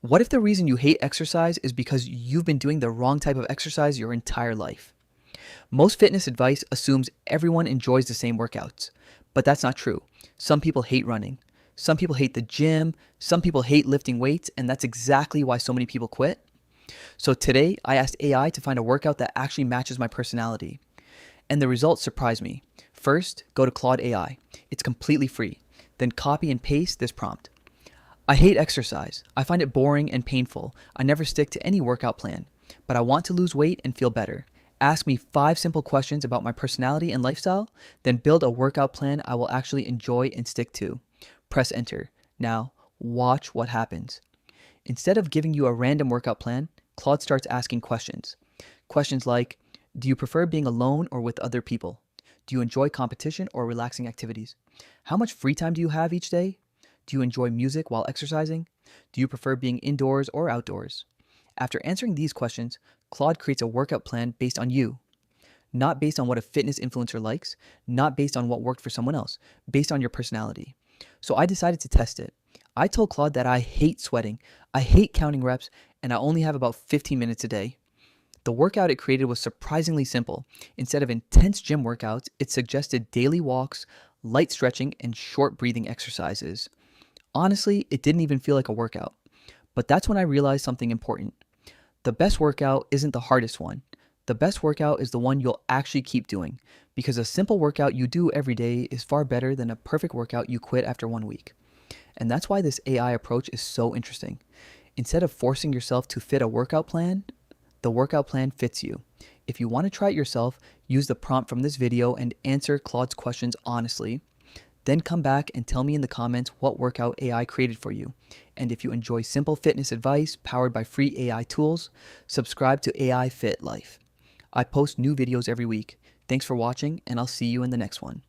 What if the reason you hate exercise is because you've been doing the wrong type of exercise your entire life? Most fitness advice assumes everyone enjoys the same workouts, but that's not true. Some people hate running. Some people hate the gym. Some people hate lifting weights, and that's exactly why so many people quit. So today, I asked AI to find a workout that actually matches my personality, and the results surprised me. First, go to Claude AI. It's completely free. Then copy and paste this prompt. I hate exercise. I find it boring and painful. I never stick to any workout plan, but I want to lose weight and feel better. Ask me 5 simple questions about my personality and lifestyle, then build a workout plan I will actually enjoy and stick to. Press enter. Now, watch what happens. Instead of giving you a random workout plan, Claude starts asking questions. Questions like, do you prefer being alone or with other people? Do you enjoy competition or relaxing activities? How much free time do you have each day? Do you enjoy music while exercising? Do you prefer being indoors or outdoors? After answering these questions, Claude creates a workout plan based on you, not based on what a fitness influencer likes, not based on what worked for someone else, based on your personality. So I decided to test it. I told Claude that I hate sweating, I hate counting reps, and I only have about 15 minutes a day. The workout it created was surprisingly simple. Instead of intense gym workouts, it suggested daily walks, light stretching, and short breathing exercises. Honestly, it didn't even feel like a workout. But that's when I realized something important. The best workout isn't the hardest one. The best workout is the one you'll actually keep doing, because a simple workout you do every day is far better than a perfect workout you quit after 1 week. And that's why this AI approach is so interesting. Instead of forcing yourself to fit a workout plan, the workout plan fits you. If you want to try it yourself, use the prompt from this video and answer Claude's questions honestly. Then come back and tell me in the comments what workout AI created for you. And if you enjoy simple fitness advice powered by free AI tools, subscribe to AI Fit Life. I post new videos every week. Thanks for watching, and I'll see you in the next one.